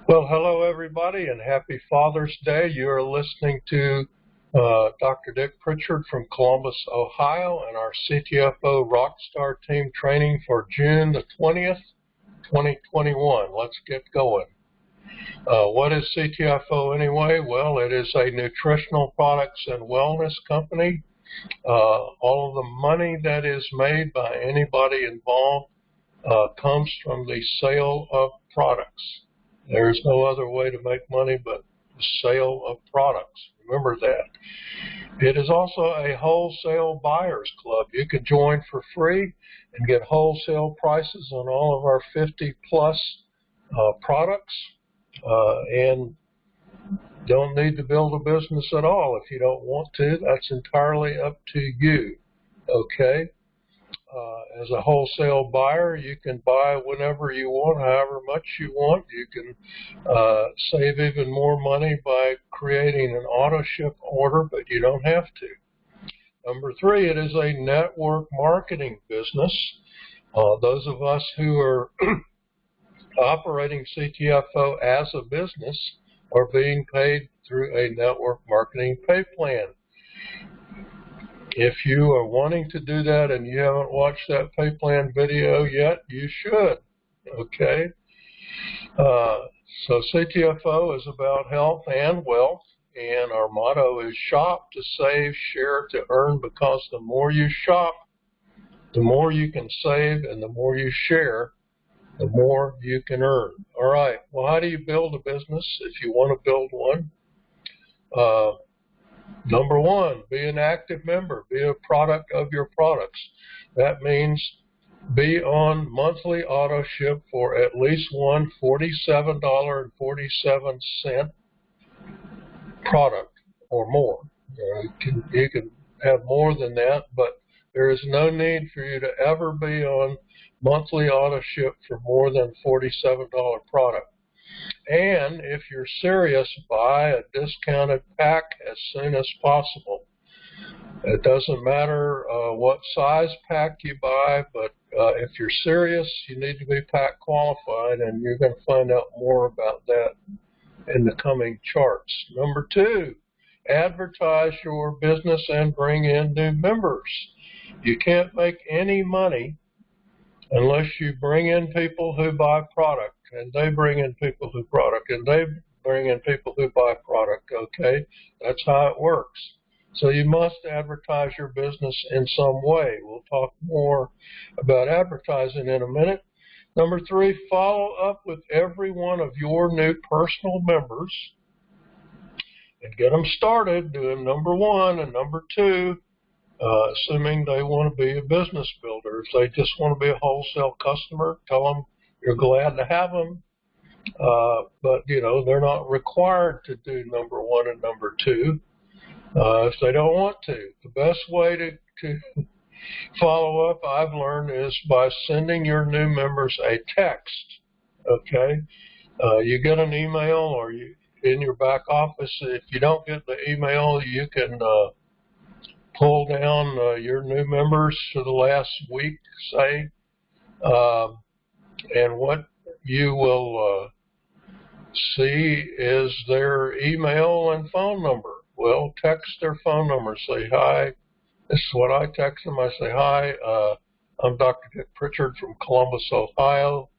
Well, hello everybody and happy Father's Day. You're listening to Dr. Dick Pritchard from Columbus, Ohio, and our CTFO Rockstar Team training for June the 20th, 2021. Let's get going. What is CTFO anyway? Well, it is a nutritional products and wellness company. All of the money that is made by anybody involved comes from the sale of products. There's no other way to make money but the sale of products. Remember that. It is also a wholesale buyers club. You can join for free and get wholesale prices on all of our 50 plus products and don't need to build a business at all if you don't want to. That's entirely up to you. Okay? As a wholesale buyer, you can buy whenever you want, however much you want. You can save even more money by creating an auto ship order, but you don't have to. Number three, it is a network marketing business. Those of us who are operating CTFO as a business are being paid through a network marketing pay plan. If you are wanting to do that and you haven't watched that pay plan video yet, you should, okay? So CTFO is about health and wealth, and our motto is shop to save, share to earn, because the more you shop, the more you can save, and the more you share, the more you can earn. All right, well, how do you build a business if you want to build one? Number one, be an active member. Be a product of your products. That means be on monthly auto ship for at least one $47.47 product or more. You can have more than that, but there is no need for you to ever be on monthly auto ship for more than $47 product. And if you're serious, buy a discounted pack as soon as possible. It doesn't matter what size pack you buy, but if you're serious, you need to be pack qualified, and you're going to find out more about that in the coming charts. Number two, advertise your business and bring in new members. You can't make any money unless you bring in people who buy product, and they bring in people who product, and they bring in people who buy product, okay? That's how it works. So you must advertise your business in some way. We'll talk more about advertising in a minute. Number three, follow up with every one of your new personal members and get them started doing number one and number two, assuming they want to be a business builder. If they just want to be a wholesale customer, tell them you're glad to have them, but you know, they're not required to do number one and number two if they don't want to. The best way to follow up, I've learned, is by sending your new members a text. Okay, you get an email, or you in your back office. If you don't get the email, you can pull down your new members for the last week, say, and what you will see is their email and phone number. Well, text their phone number. Say, hi. This is what I text them. I say, hi, I'm Dr. Dick Pritchard from Columbus, Ohio.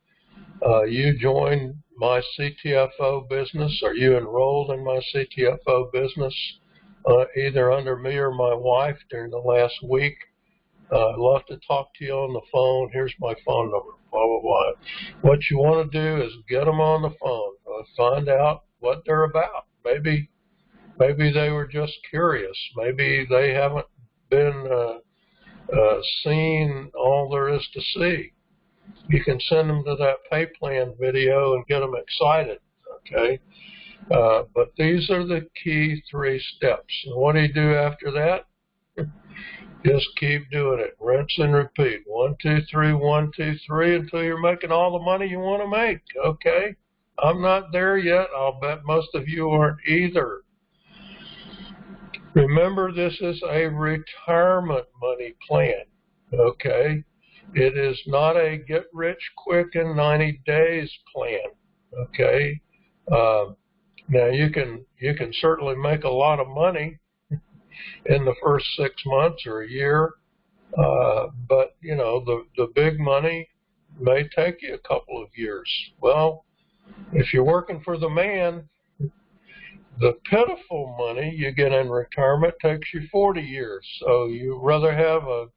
You joined my CTFO business. Are you enrolled in my CTFO business? Either under me or my wife during the last week. I'd love to talk to you on the phone. Here's my phone number, blah, blah, blah. What you want to do is get them on the phone, find out what they're about. Maybe they were just curious. Maybe they haven't been seen all there is to see. You can send them to that pay plan video and get them excited, okay? But these are the key three steps. And what do you do after that? Just keep doing it. Rinse and repeat. 1, 2, 3, 1, 2, 3 until you're making all the money you want to make, okay? I'm not there yet. I'll bet most of you aren't either. Remember, this is a retirement money plan, okay? It is not a get-rich-quick in 90 days plan, okay? Now you can certainly make a lot of money in the first 6 months or a year, but you know the big money may take you a couple of years. Well, if you're working for the man, the pitiful money you get in retirement takes you 40 years. So you rather have a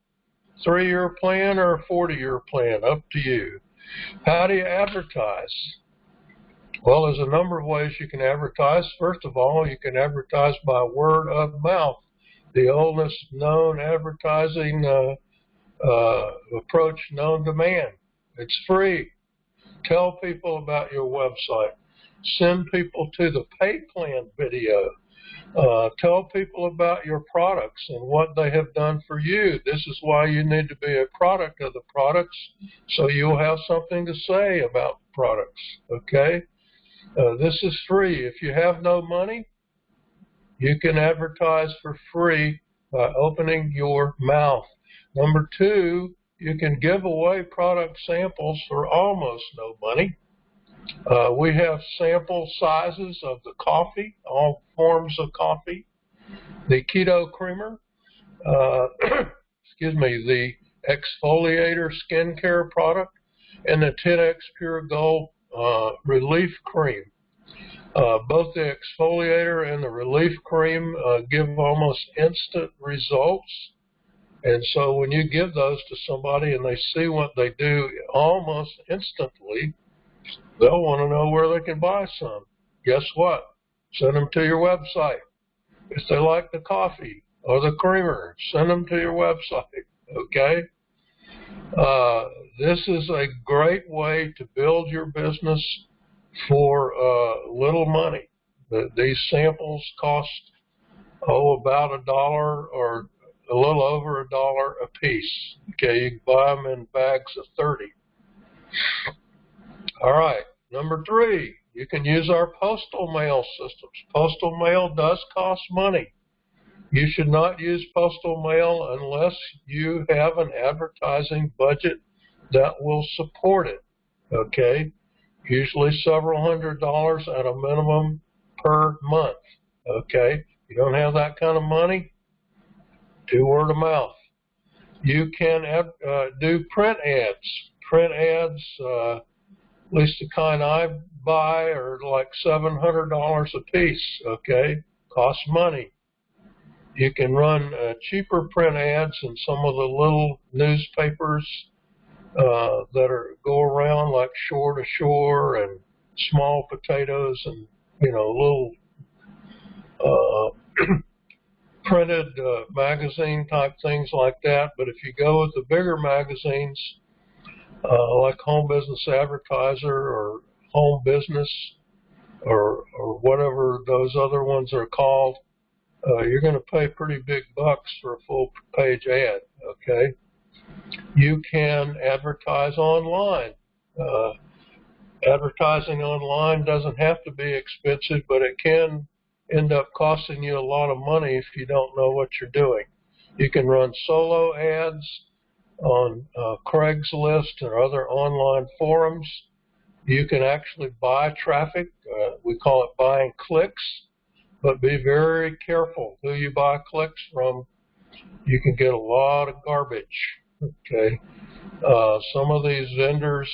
3-year plan or a 40-year plan, up to you. How do you advertise? Well, there's a number of ways you can advertise. First of all, you can advertise by word of mouth, the oldest known advertising approach known to man. It's free. Tell people about your website. Send people to the pay plan video. Tell people about your products and what they have done for you. This is why you need to be a product of the products, so you'll have something to say about products, okay? This is free. If you have no money, you can advertise for free by opening your mouth. Number 2, you can give away product samples for almost no money. We have sample sizes of the coffee, all forms of coffee, the keto creamer, excuse me, the exfoliator skincare product, and the 10X Pure Gold relief cream. Both the exfoliator and the relief cream give almost instant results. And so when you give those to somebody and they see what they do almost instantly, they'll want to know where they can buy some. Guess what? Send them to your website. If they like the coffee or the creamer, send them to your website, okay? This is a great way to build your business for little money. These samples cost, about $1 or a little over $1 a piece. Okay, you can buy them in bags of 30. All right, number 3, you can use our postal mail systems. Postal mail does cost money. You should not use postal mail unless you have an advertising budget that will support it, okay? Usually several $100s at a minimum per month, okay? You don't have that kind of money, do word of mouth. You can do print ads. Print ads, at least the kind I buy, are like $700 a piece, okay? Costs money. You can run cheaper print ads in some of the little newspapers that go around, like Shore to Shore and Small Potatoes, and little printed magazine type things like that. But if you go with the bigger magazines, like Home Business Advertiser or Home Business or whatever those other ones are called, you're going to pay pretty big bucks for a full page ad, okay? You can advertise online. Advertising online doesn't have to be expensive, but it can end up costing you a lot of money if you don't know what you're doing. You can run solo ads on Craigslist or other online forums. You can actually buy traffic. We call it buying clicks, but be very careful who you buy clicks from. You can get a lot of garbage, okay? Some of these vendors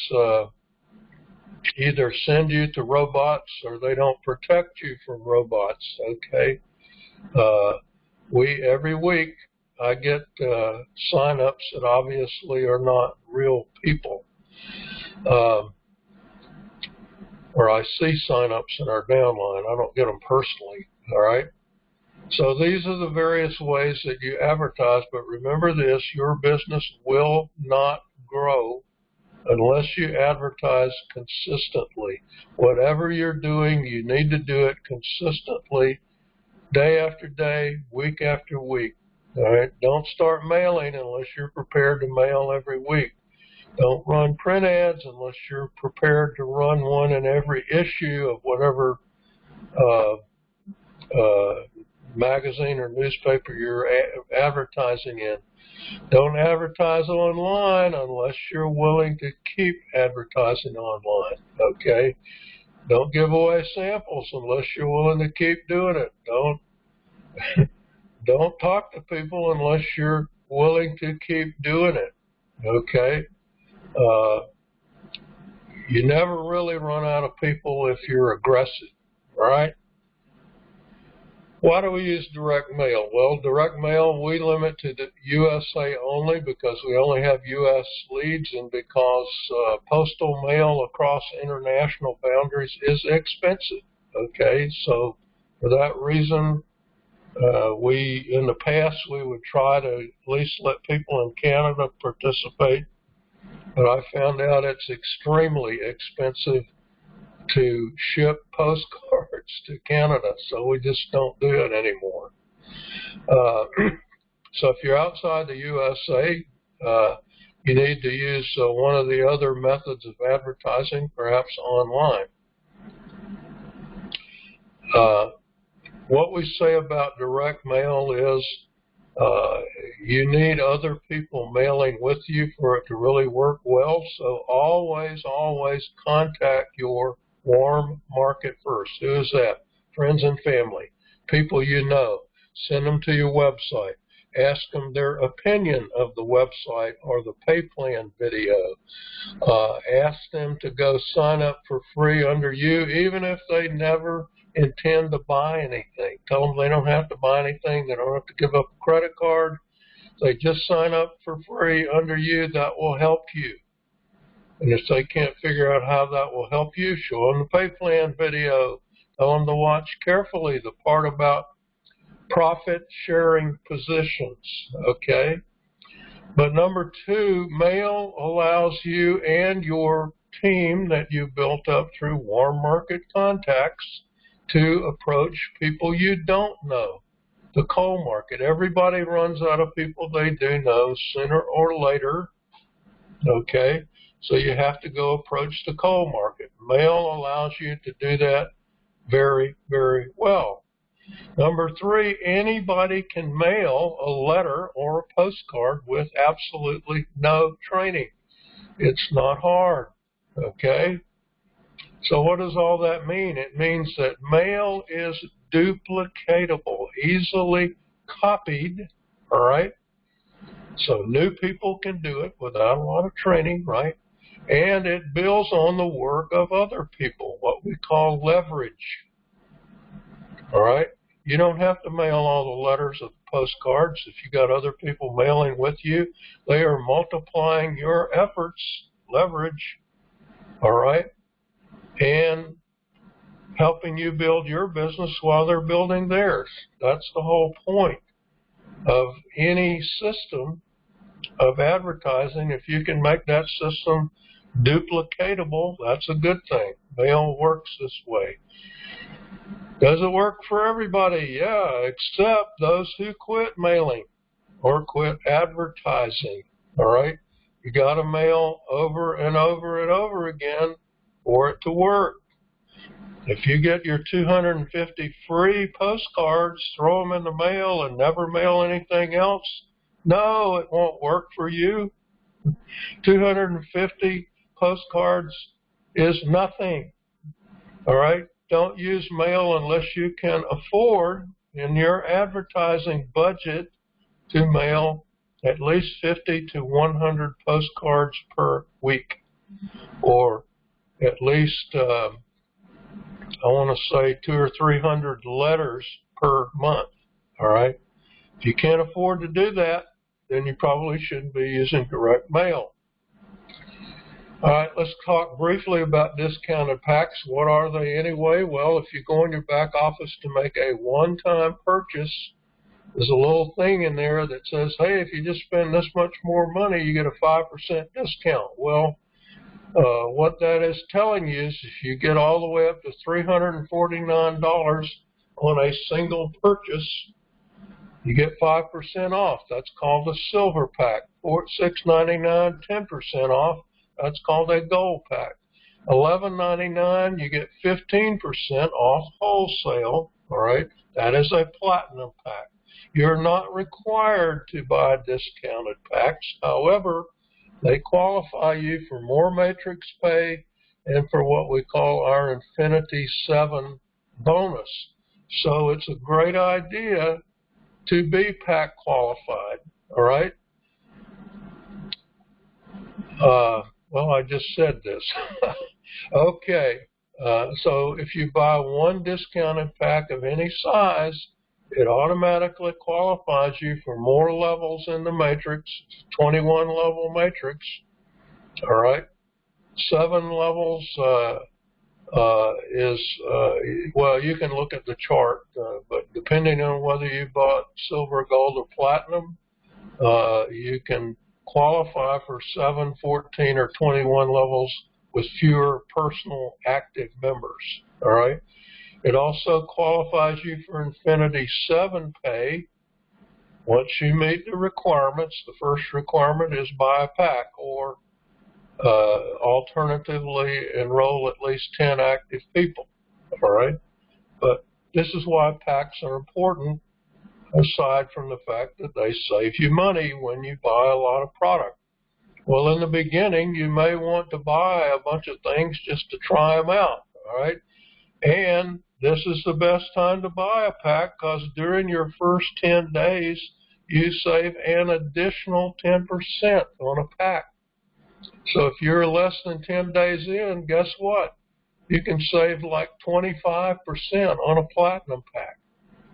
either send you to robots or they don't protect you from robots, okay? Every week I get sign-ups that obviously are not real people. Or I see sign-ups in our downline. I don't get them personally, all right? So these are the various ways that you advertise, but remember this, your business will not grow unless you advertise consistently. Whatever you're doing, you need to do it consistently, day after day, week after week. All right? Don't start mailing unless you're prepared to mail every week. Don't run print ads unless you're prepared to run one in every issue of whatever magazine or newspaper you're advertising in. Don't advertise online unless you're willing to keep advertising online, okay? Don't give away samples unless you're willing to keep doing it. Don't talk to people unless you're willing to keep doing it. Okay? You never really run out of people if you're aggressive, right? Why do we use direct mail? Well, direct mail we limit to the USA only because we only have US leads and because postal mail across international boundaries is expensive. Okay, so for that reason, in the past, we would try to at least let people in Canada participate, but I found out it's extremely expensive to ship postcards to Canada, so we just don't do it anymore. So if you're outside the USA, you need to use one of the other methods of advertising, perhaps online. What we say about direct mail is you need other people mailing with you for it to really work well, so always, always contact your warm market first. Who is that? Friends and family, people you know. Send them to your website. Ask them their opinion of the website or the pay plan video. Ask them to go sign up for free under you, even if they never intend to buy anything. Tell them they don't have to buy anything. They don't have to give up a credit card. They just sign up for free under you. That will help you. And if they can't figure out how that will help you, show them the pay plan video. Tell them to watch carefully the part about profit sharing positions, okay? But number two, mail allows you and your team that you built up through warm market contacts to approach people you don't know. The cold market, everybody runs out of people they do know sooner or later, okay? So you have to go approach the cold market. Mail allows you to do that very, very well. Number three, anybody can mail a letter or a postcard with absolutely no training. It's not hard, okay? So what does all that mean? It means that mail is duplicatable, easily copied, all right? So new people can do it without a lot of training, right? And it builds on the work of other people, what we call leverage, all right? You don't have to mail all the letters of the postcards. If you got other people mailing with you, they are multiplying your efforts, leverage, all right? And helping you build your business while they're building theirs. That's the whole point of any system of advertising. If you can make that system duplicatable, that's a good thing. Mail works this way. Does it work for everybody? Yeah, except those who quit mailing or quit advertising, all right? You got to mail over and over and over again for it to work. If you get your 250 free postcards, throw them in the mail and never mail anything else, no, it won't work for you. 250 postcards is nothing, all right? Don't use mail unless you can afford in your advertising budget to mail at least 50 to 100 postcards per week, or at least, I want to say 200 or 300 letters per month, all right? If you can't afford to do that, then you probably shouldn't be using direct mail. All right, let's talk briefly about discounted packs. What are they anyway? Well, if you go in your back office to make a one-time purchase, there's a little thing in there that says, hey, if you just spend this much more money, you get a 5% discount. Well, what that is telling you is if you get all the way up to $349 on a single purchase, you get 5% off. That's called a silver pack. $6.99, 10% off. That's called a gold pack. $11.99, you get 15% off wholesale, all right? That is a platinum pack. You're not required to buy discounted packs. However, they qualify you for more matrix pay and for what we call our Infinity 7 bonus. So it's a great idea to be PAC qualified, all right? Well, I just said this. Okay, so if you buy one discounted pack of any size, it automatically qualifies you for more levels in the matrix, 21 level matrix, all right? 7 levels well, you can look at the chart, but depending on whether you bought silver, gold, or platinum, you can qualify for 7, 14, or 21 levels with fewer personal active members, all right? It also qualifies you for Infinity 7 pay. Once you meet the requirements, the first requirement is buy a pack, or alternatively enroll at least 10 active people, all right? But this is why packs are important, aside from the fact that they save you money when you buy a lot of product. Well, in the beginning, you may want to buy a bunch of things just to try them out, all right? And this is the best time to buy a pack, because during your first 10 days, you save an additional 10% on a pack. So if you're less than 10 days in, guess what? You can save like 25% on a platinum pack,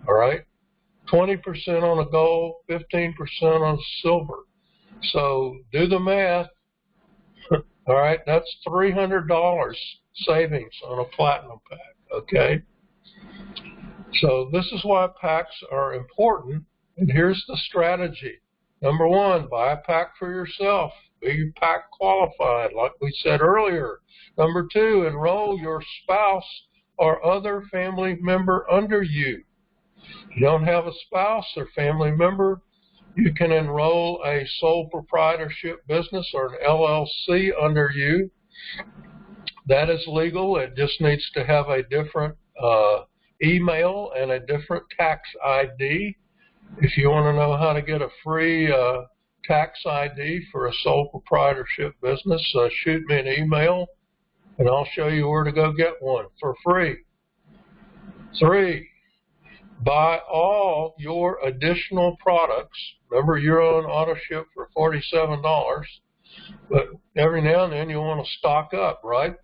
all right? 20% on a gold, 15% on silver. So do the math. All right, that's $300 savings on a platinum pack, okay? So this is why packs are important, and here's the strategy. Number one, buy a pack for yourself. Be pack qualified, like we said earlier. Number two, enroll your spouse or other family member under you. If you don't have a spouse or family member, you can enroll a sole proprietorship business or an LLC under you. That is legal. It just needs to have a different email and a different tax ID. If you want to know how to get a free tax ID for a sole proprietorship business, shoot me an email, and I'll show you where to go get one for free. 3, buy all your additional products. Remember, you're on auto ship for $47, but every now and then you want to stock up, right?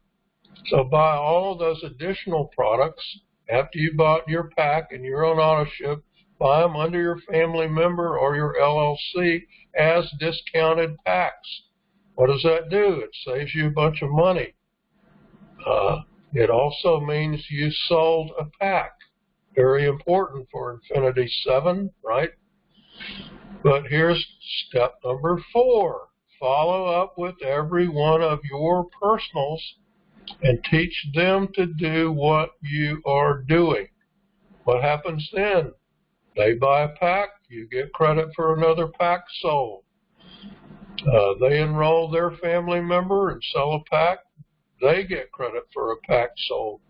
So buy all those additional products after you bought your pack and you're on auto ship. Buy them under your family member or your LLC as discounted packs. What does that do? It saves you a bunch of money. It also means you sold a pack. Very important for Infinity 7, right? But here's step number 4. Follow up with every one of your personals and teach them to do what you are doing. What happens then? They buy a pack, you get credit for another pack sold. They enroll their family member and sell a pack, they get credit for a pack sold.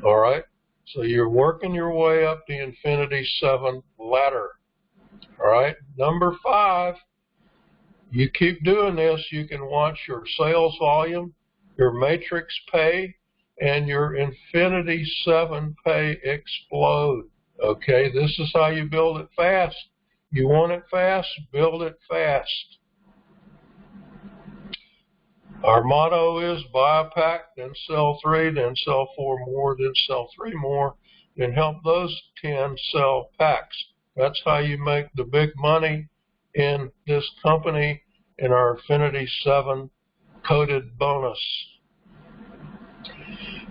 All right? So you're working your way up the Infinity 7 ladder. All right? Number 5, you keep doing this, you can watch your sales volume, your matrix pay, and your Infinity 7 pay explode. Okay, this is how you build it fast. You want it fast, build it fast. Our motto is buy a pack, then sell 3, then sell 4 more, then sell 3 more, then help those 10 sell packs. That's how you make the big money in this company in our Infinity 7 coded bonus.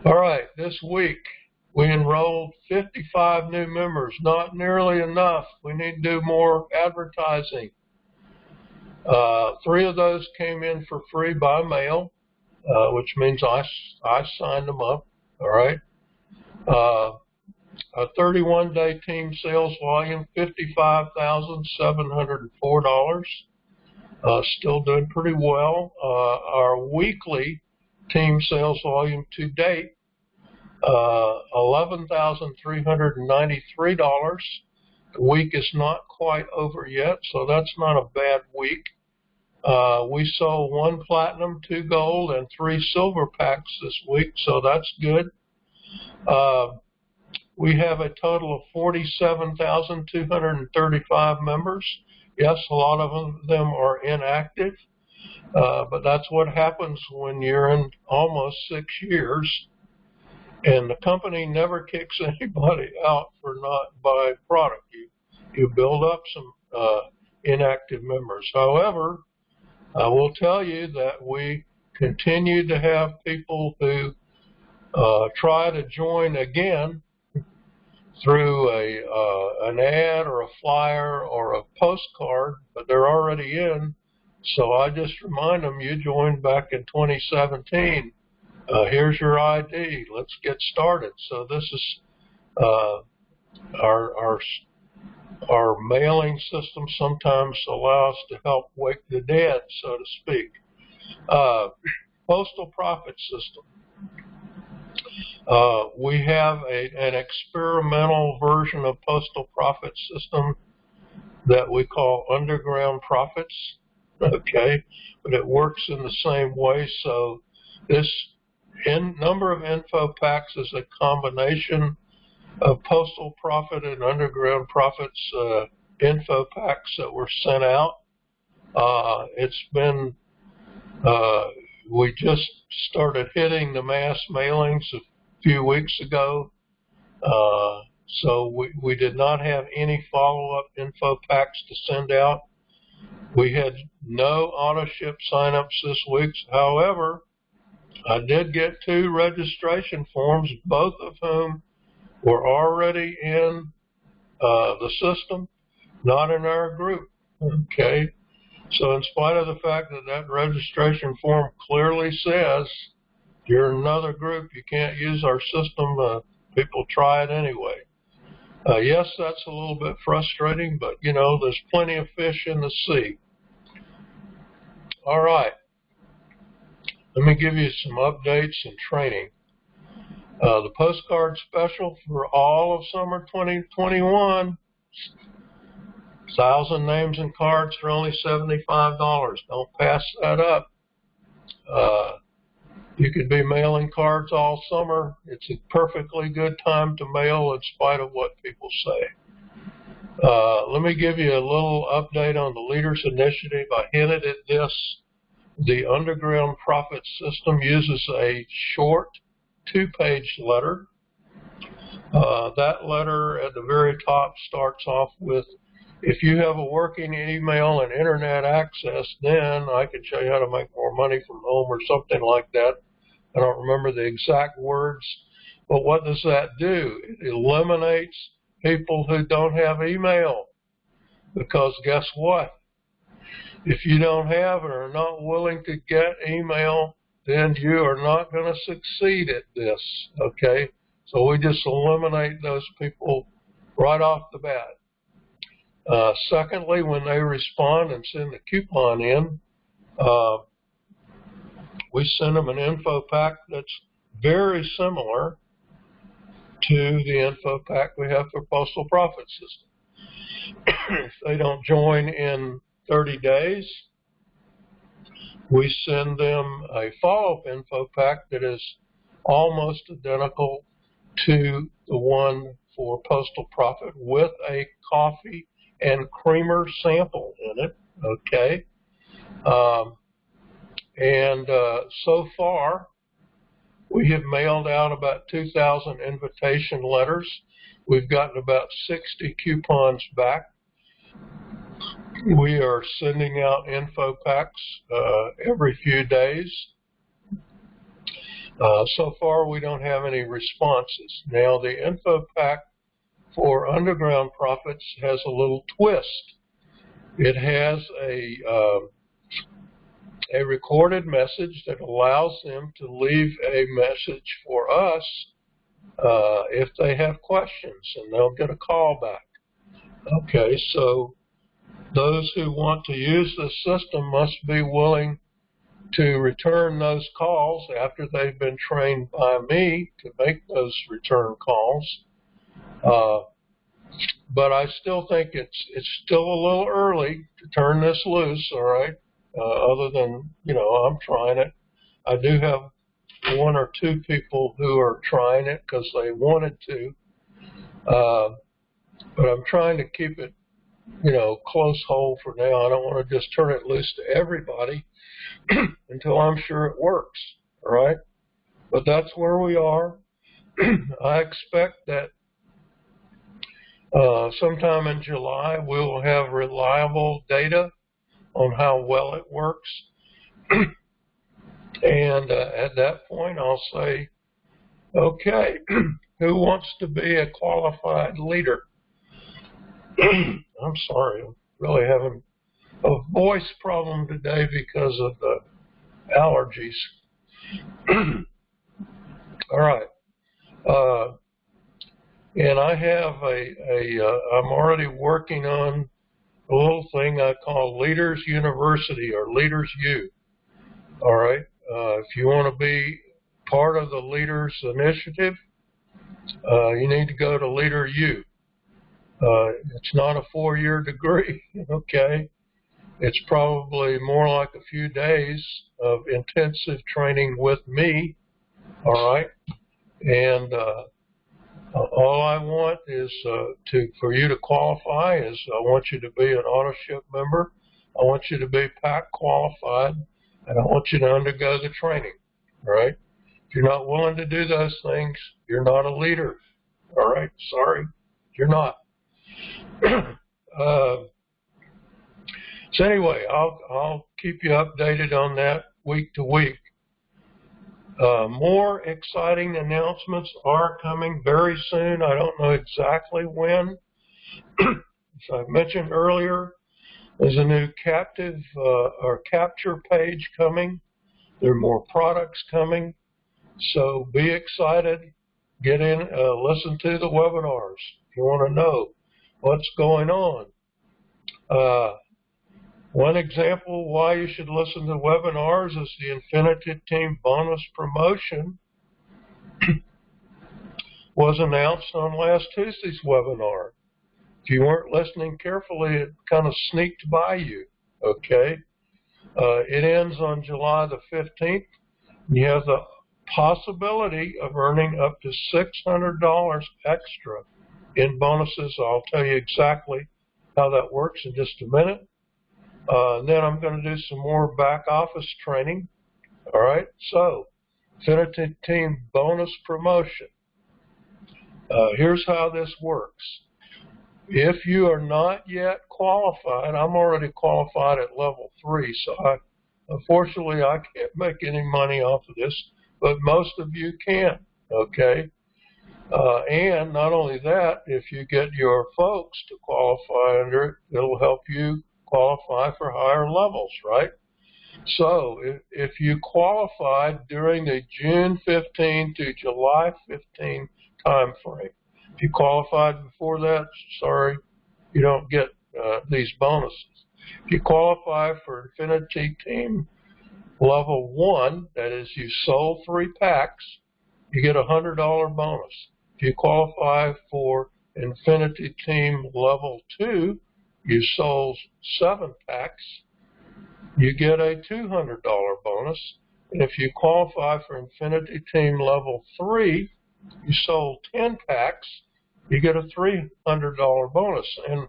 All right, this week we enrolled 55 new members. Not nearly enough. We need to do more advertising. 3 of those came in for free by mail, which means I signed them up. All right. A 31-day team sales volume, $55,704. Still doing pretty well. Our weekly team sales volume to date, $11,393. The week is not quite over yet, so that's not a bad week. We sold 1 platinum, 2 gold, and 3 silver packs this week, so that's good. We have a total of 47,235 members. Yes, a lot of them are inactive, but that's what happens when you're in almost 6 years. And the company never kicks anybody out for not buying product. You build up some inactive members. However, I will tell you that we continue to have people who try to join again through an ad or a flyer or a postcard, but they're already in. So I just remind them, you joined back in 2017. Here's your ID. Let's get started. So this is our mailing system sometimes allows to help wake the dead, so to speak. Postal profit system. We have an experimental version of postal profit system that we call underground profits. Okay, but it works in the same way. So this number of info packs is a combination of postal profit and underground profits info packs that were sent out. It's been we just started hitting the mass mailings a few weeks ago, so we did not have any follow-up info packs to send out. We had no auto ship sign-ups this week. However, I did get 2 registration forms, both of whom were already in the system, not in our group. Okay, so in spite of the fact that that registration form clearly says you're another group, you can't use our system, people try it anyway. Yes, that's a little bit frustrating, but you know, there's plenty of fish in the sea. All right, let me give you some updates and training. The postcard special for all of summer 2021, 1,000 names and cards for only $75. Don't pass that up. You could be mailing cards all summer. It's a perfectly good time to mail in spite of what people say. Let me give you a little update on the Leaders Initiative. I hinted at this. The Underground Profit System uses a short 2-page letter. That letter at the very top starts off with, if you have a working email and internet access, then I can show you how to make more money from home or something like that. I don't remember the exact words, but what does that do? It eliminates people who don't have email, because guess what? If you don't have it or are not willing to get email, then you are not going to succeed at this, okay? So we just eliminate those people right off the bat. Secondly, when they respond and send the coupon in, we send them an info pack that's very similar to the info pack we have for Postal Profit System. If they don't join in 30 days, we send them a follow-up info pack that is almost identical to the one for Postal Profit with a coffee and creamer sample in it, okay? So far, we have mailed out about 2,000 invitation letters. We've gotten about 60 coupons back. We are sending out info packs every few days. So far, we don't have any responses. Now, the info pack for Underground Profits has a little twist. It has a recorded message that allows them to leave a message for us if they have questions, and they'll get a call back. Okay, so those who want to use this system must be willing to return those calls after they've been trained by me to make those return calls. But I still think it's still a little early to turn this loose, all right? other than, I'm trying it. I do have one or two people who are trying it because they wanted to, but I'm trying to keep it, close hold for now. I don't want to just turn it loose to everybody until I'm sure it works, all right? But that's where we are. I expect that sometime in July we'll have reliable data on how well it works. And at that point I'll say, okay, who wants to be a qualified leader? I'm sorry, I'm really having a voice problem today because of the allergies. All right. And I have I'm already working on a little thing I call Leaders University, or Leaders U. All right. If you want to be part of the Leaders Initiative, you need to go to Leader U. It's not a 4-year degree, okay? It's probably more like a few days of intensive training with me, all right? And all I want is for you to qualify is I want you to be an autoship member, I want you to be PAC qualified, and I want you to undergo the training, all right? If you're not willing to do those things, you're not a leader, all right? Sorry, you're not. So anyway, I'll keep you updated on that week to week. More exciting announcements are coming very soon. I don't know exactly when. As I mentioned earlier, there's a new captive or capture page coming. There are more products coming. So be excited. Get in, listen to the webinars if you want to know what's going on. One example why you should listen to webinars is the Infinity Team bonus promotion was announced on last Tuesday's webinar. If you weren't listening carefully, it kind of sneaked by you, okay? It ends on July the 15th. You have the possibility of earning up to $600 extra in bonuses. I'll tell you exactly how that works in just a minute. Then I'm going to do some more back office training. All right, so Infinity Team bonus promotion. Here's how this works. If you are not yet qualified, I'm already qualified at level 3, so unfortunately I can't make any money off of this, but most of you can, okay? And not only that, if you get your folks to qualify under it, it'll help you qualify for higher levels, right? So if you qualified during the June 15 to July 15 time frame, if you qualified before that, sorry, you don't get these bonuses. If you qualify for Infinity Team level 1, that is you sold 3 packs, you get a $100 bonus. If you qualify for Infinity Team level 2, you sold 7 packs, you get a $200 bonus. And if you qualify for Infinity Team level 3, you sold 10 packs, you get a $300 bonus. And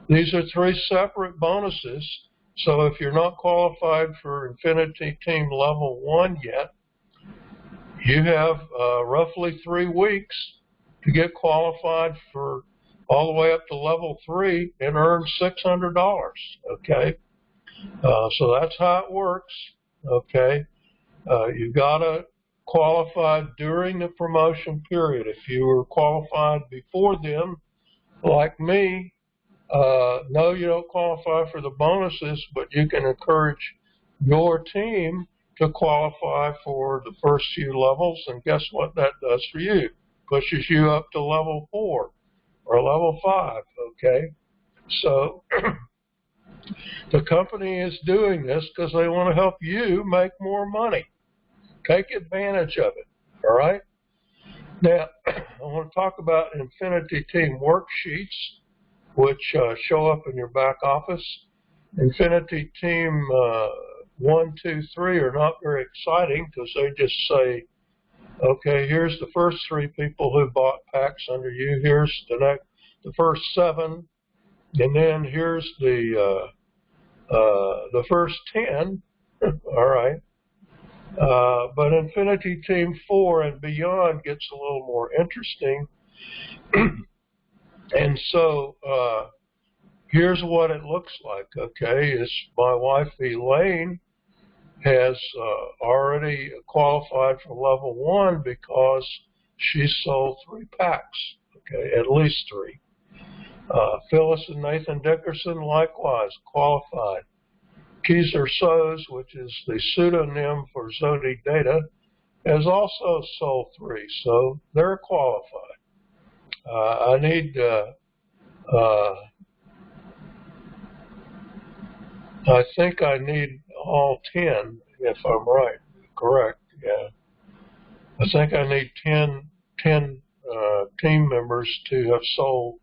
these are 3 separate bonuses. So if you're not qualified for Infinity Team level 1 yet, you have roughly 3 weeks to get qualified for all the way up to level 3 and earn $600, okay? So that's how it works, okay? You've got to qualify during the promotion period. If you were qualified before then, like me, no, you don't qualify for the bonuses, but you can encourage your team to qualify for the first few levels, and guess what that does for you? Pushes you up to level 4 or level 5, okay? So the company is doing this because they want to help you make more money. Take advantage of it, all right? Now, I want to talk about Infinity Team worksheets, which show up in your back office. Infinity Team 1, 2, 3 are not very exciting because they just say, okay, here's the first 3 people who bought packs under you. Here's the first 7, and then here's the first 10. All right. But Infinity Team 4 and beyond gets a little more interesting. And so here's what it looks like. Okay, is my wife Elaine has already qualified for level 1 because she sold 3 packs. Okay, at least 3. Phyllis and Nathan Dickerson likewise qualified. Keyser Soes, which is the pseudonym for Zodi Data, has also sold 3, so they're qualified. I need I think I need all 10, if I'm right, correct, yeah. I think I need 10 team members to have sold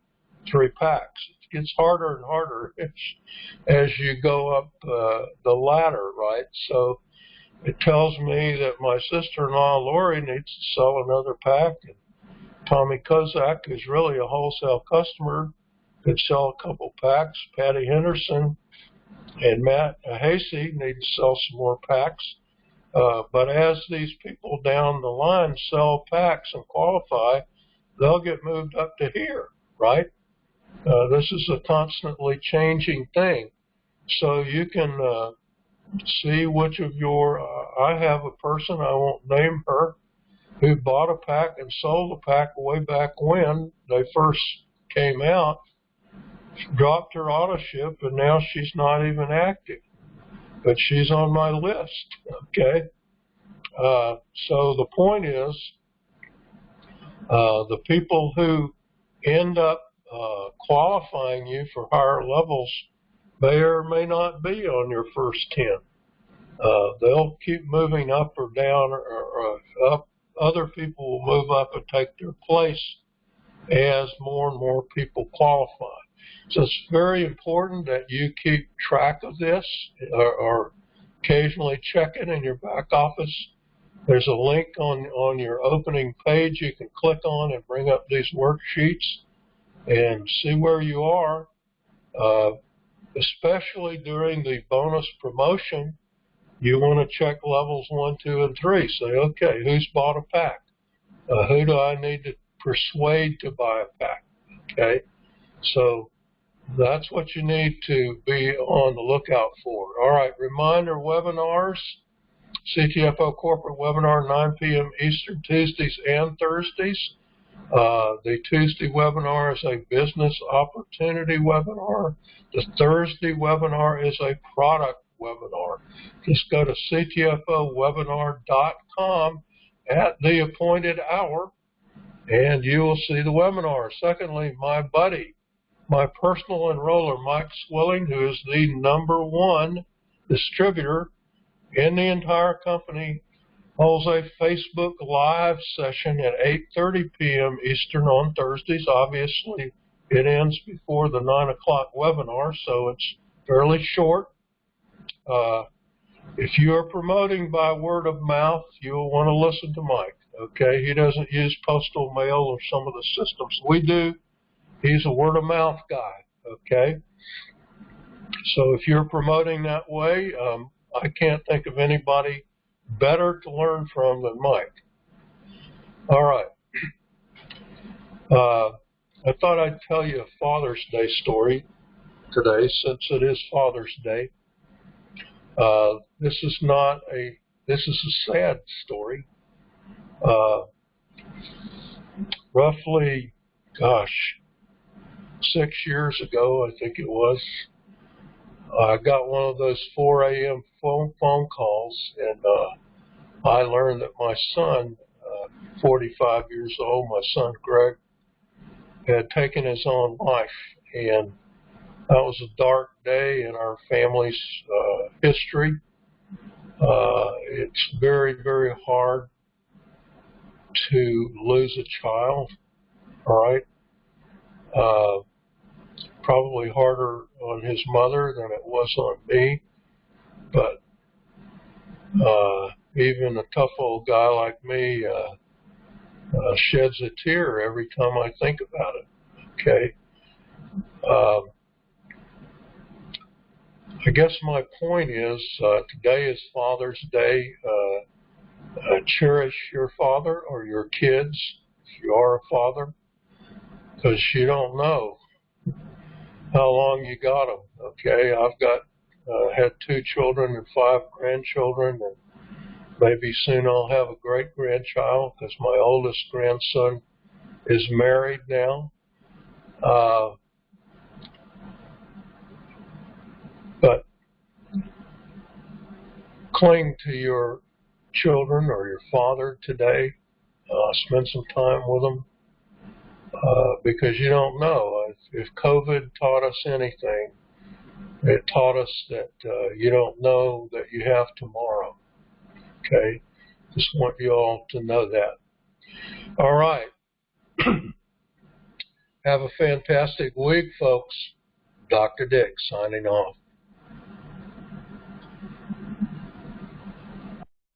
3 packs. It gets harder and harder as you go up the ladder, right? So it tells me that my sister-in-law, Lori, needs to sell another pack, and Tommy Kozak is really a wholesale customer, could sell a couple packs. Patty Henderson and Matt Hasey need to sell some more packs. But as these people down the line sell packs and qualify, they'll get moved up to here, right? This is a constantly changing thing. So you can see which of your, I have a person, I won't name her, who bought a pack and sold a pack way back when they first came out, dropped her auto ship, and now she's not even active. But she's on my list, okay? So the point is, the people who end up qualifying you for higher levels may or may not be on your first 10. They'll keep moving up or down or up. Other people will move up and take their place as more and more people qualify. So it's very important that you keep track of this or occasionally check it in your back office. There's a link on your opening page you can click on and bring up these worksheets and see where you are, especially during the bonus promotion. You want to check levels 1, 2, and 3. Say, okay, who's bought a pack? Who do I need to persuade to buy a pack? Okay, so that's what you need to be on the lookout for. All right, reminder webinars, CTFO corporate webinar, 9 p.m. Eastern, Tuesdays and Thursdays. The Tuesday webinar is a business opportunity webinar. The Thursday webinar is a product webinar. Just go to ctfowebinar.com at the appointed hour and you will see the webinar. Secondly, my buddy, my personal enroller, Mike Swilling, who is the #1 distributor in the entire company, holds a Facebook Live session at 8:30 p.m. Eastern on Thursdays. Obviously, it ends before the 9 o'clock webinar, so it's fairly short. If you are promoting by word of mouth, you'll want to listen to Mike, okay? He doesn't use postal mail or some of the systems we do. He's a word of mouth guy, okay? So if you're promoting that way, I can't think of anybody better to learn from than Mike. All right. I thought I'd tell you a Father's Day story today, since it is Father's Day. This is a sad story. Roughly, 6 years ago, I think it was, I got one of those 4 a.m. phone calls, and I learned that my son, 45 years old, my son Greg, had taken his own life, and that was a dark day in our family's history. It's very, very hard to lose a child, all right? Probably harder on his mother than it was on me, but Even a tough old guy like me sheds a tear every time I think about it. Okay. I guess my point is today is Father's Day. Cherish your father or your kids if you are a father, because you don't know how long you got them. Okay, I've got had 2 children and 5 grandchildren, and maybe soon I'll have a great grandchild because my oldest grandson is married now. But cling to your children or your father today. Spend some time with them because you don't know. If COVID taught us anything, it taught us that you don't know that you have tomorrow. Okay? Just want you all to know that. All right. Have a fantastic week, folks. Dr. Dick signing off.